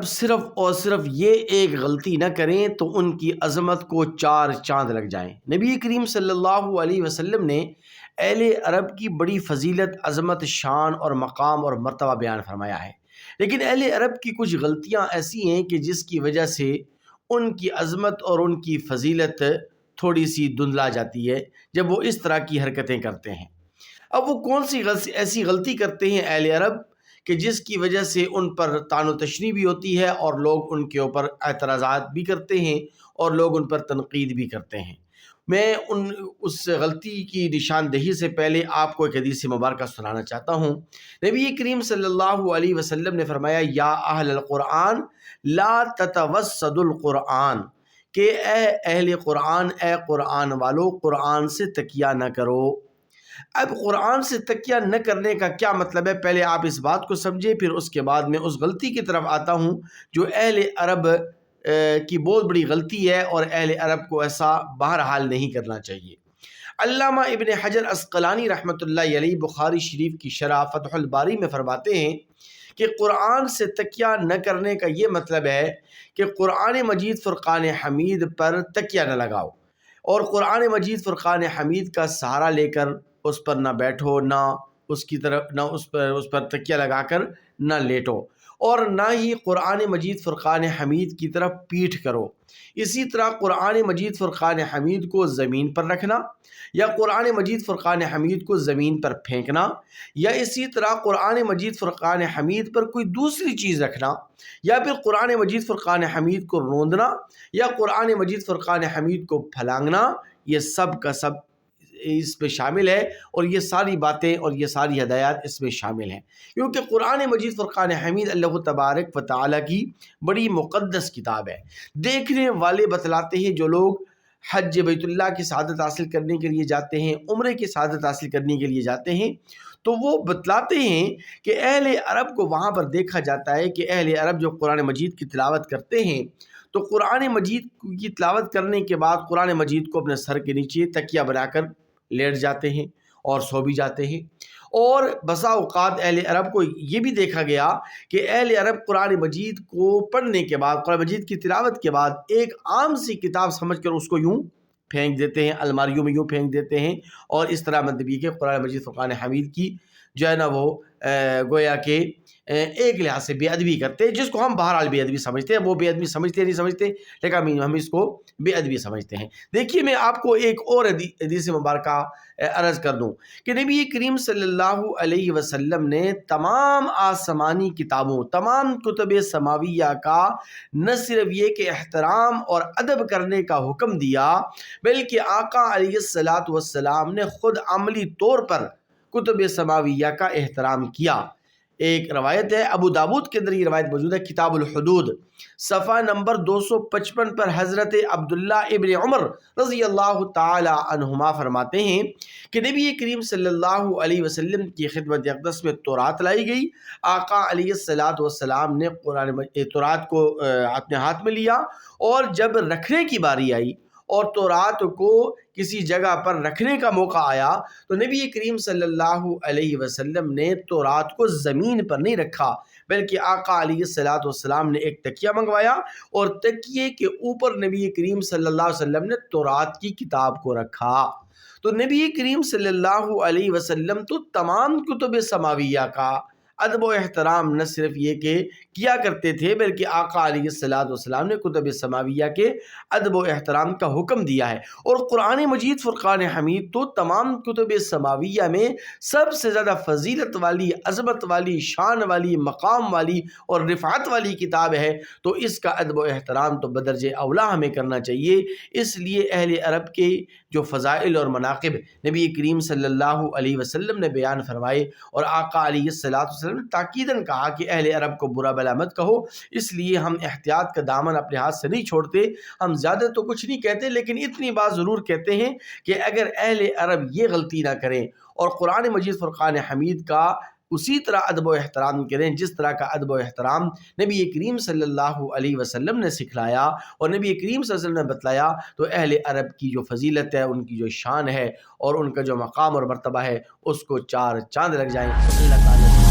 صرف اور صرف یہ ایک غلطی نہ کریں تو ان کی عظمت کو 4 چاند لگ جائیں۔ نبی کریم صلی اللہ علیہ وسلم نے اہل عرب کی بڑی فضیلت، عظمت، شان اور مقام اور مرتبہ بیان فرمایا ہے، لیکن اہل عرب کی کچھ غلطیاں ایسی ہیں کہ جس کی وجہ سے ان کی عظمت اور ان کی فضیلت تھوڑی سی دھندلا جاتی ہے جب وہ اس طرح کی حرکتیں کرتے ہیں۔ اب وہ کون سی ایسی غلطی کرتے ہیں اہل عرب کہ جس کی وجہ سے ان پر طعن و تشنیع بھی ہوتی ہے اور لوگ ان کے اوپر اعتراضات بھی کرتے ہیں اور لوگ ان پر تنقید بھی کرتے ہیں؟ میں اس غلطی کی نشاندہی سے پہلے آپ کو ایک حدیث مبارکہ سنانا چاہتا ہوں۔ نبی کریم صلی اللہ علیہ وسلم نے فرمایا، یا اہل القرآن لا تتوسدوا القرآن، کہ اے اہل قرآن، اے قرآن والو، قرآن سے تکیہ نہ کرو۔ اب قرآن سے تکیہ نہ کرنے کا کیا مطلب ہے؟ پہلے آپ اس بات کو سمجھیں، پھر اس کے بعد میں اس غلطی کی طرف آتا ہوں جو اہل عرب کی بہت بڑی غلطی ہے، اور اہل عرب کو ایسا بہرحال نہیں کرنا چاہیے۔ علامہ ابن حجر عسقلانی رحمۃ اللہ علیہ بخاری شریف کی شرح فتح الباری میں فرماتے ہیں کہ قرآن سے تکیہ نہ کرنے کا یہ مطلب ہے کہ قرآن مجید فرقان حمید پر تکیہ نہ لگاؤ، اور قرآن مجید فرقان حمید کا سہارا لے کر اس پر نہ بیٹھو، نہ اس کی طرف، نہ اس پر تکیہ لگا کر نہ لیٹو، اور نہ ہی قرآن مجید فرقان حمید کی طرف پیٹھ کرو۔ اسی طرح قرآن مجید فرقان حمید کو زمین پر رکھنا، یا قرآن مجید فرقان حمید کو زمین پر پھینکنا، یا اسی طرح قرآن مجید فرقان حمید پر کوئی دوسری چیز رکھنا، یا پھر قرآن مجید فرقان حمید کو روندنا، یا قرآن مجید فرقان حمید کو پھلانگنا، یہ سب کا سب اس میں شامل ہے، اور یہ ساری باتیں اور یہ ساری ہدایات اس میں شامل ہیں، کیونکہ قرآن مجید فرقان حمید اللہ تبارک و تعالیٰ کی بڑی مقدس کتاب ہے۔ دیکھنے والے بتلاتے ہیں، جو لوگ حج بیت اللہ کی سعادت حاصل کرنے کے لیے جاتے ہیں، عمرے کی سعادت حاصل کرنے کے لیے جاتے ہیں، تو وہ بتلاتے ہیں کہ اہل عرب کو وہاں پر دیکھا جاتا ہے کہ اہل عرب جو قرآن مجید کی تلاوت کرتے ہیں تو قرآن مجید کی تلاوت کرنے کے بعد قرآن مجید کو اپنے سر کے نیچے تکیہ بنا کر لیٹ جاتے ہیں اور سو بھی جاتے ہیں۔ اور بسا اوقات اہل عرب کو یہ بھی دیکھا گیا کہ اہل عرب قرآن مجید کو پڑھنے کے بعد، قرآن مجید کی تلاوت کے بعد، ایک عام سی کتاب سمجھ کر اس کو یوں پھینک دیتے ہیں، الماریوں میں یوں پھینک دیتے ہیں، اور اس طرح مطلب یہ کہ قرآن مجید فرقان حمید کی جو ہے نا وہ گویا کہ ایک لحاظ سے بے ادبی کرتے ہیں، جس کو ہم بہرحال بے ادبی سمجھتے ہیں۔ وہ بے ادبی سمجھتے نہیں سمجھتے، لیکن ہم اس کو بے ادبی سمجھتے ہیں۔ دیکھیے، میں آپ کو ایک اور حدیث مبارکہ عرض کر دوں کہ نبی کریم صلی اللہ علیہ وسلم نے تمام آسمانی کتابوں، تمام کتب سماویہ کا نہ صرف یہ کہ احترام اور ادب کرنے کا حکم دیا، بلکہ آقا علیہ الصلوۃ والسلام نے خود عملی طور پر کتب سماویہ کا احترام کیا۔ ایک روایت ہے، ابو داود کے اندر یہ روایت موجود ہے، کتاب الحدود صفحہ نمبر 255 پر حضرت عبداللہ ابن عمر رضی اللہ تعالی عنہما فرماتے ہیں کہ نبی کریم صلی اللہ علیہ وسلم کی خدمت اقدس میں تورات لائی گئی۔ آقا علیہ الصلوۃ والسلام نے تورات کو اپنے ہاتھ میں لیا، اور جب رکھنے کی باری آئی اور تورات کو کسی جگہ پر رکھنے کا موقع آیا تو نبی کریم صلی اللہ علیہ وسلم نے تورات کو زمین پر نہیں رکھا، بلکہ آقا علیہ الصلوۃ والسلام نے ایک تکیہ منگوایا، اور تکیے کے اوپر نبی کریم صلی اللہ علیہ وسلم نے تورات کی کتاب کو رکھا۔ تو نبی کریم صلی اللہ علیہ وسلم تو تمام کتب سماویہ کا ادب و احترام نہ صرف یہ کہ کیا کرتے تھے، بلکہ آقا علیہ الصلوۃ والسلام نے کتب سماویہ کے ادب و احترام کا حکم دیا ہے۔ اور قرآن مجید فرقان حمید تو تمام کتب سماویہ میں سب سے زیادہ فضیلت والی، عظمت والی، شان والی، مقام والی اور رفعت والی کتاب ہے، تو اس کا ادب و احترام تو بدرجہ اولا ہمیں کرنا چاہیے۔ اس لیے اہل عرب کے جو فضائل اور مناقب نبی کریم صلی اللہ علیہ وسلم نے بیان فرمائے، اور آقا علیہ الصلوۃ والسلام نے تاکیداً کہا کہ اہل عرب کو برا بلا مت کہو، اس لیے ہم احتیاط کا دامن اپنے ہاتھ سے نہیں چھوڑتے۔ ہم زیادہ تو کچھ نہیں کہتے، لیکن اتنی بات ضرور کہتے ہیں کہ اگر اہل عرب یہ غلطی نہ کریں اور قرآن مجید فرقان حمید کا اسی طرح ادب و احترام کریں جس طرح کا ادب و احترام نبی کریم صلی اللہ علیہ وسلم نے سکھلایا اور نبی کریم صلی اللہ علیہ وسلم نے بتلایا، تو اہل عرب کی جو فضیلت ہے، ان کی جو شان ہے اور ان کا جو مقام اور مرتبہ ہے، اس کو 4 چاند لگ جائیں۔ اللہ تعالیٰ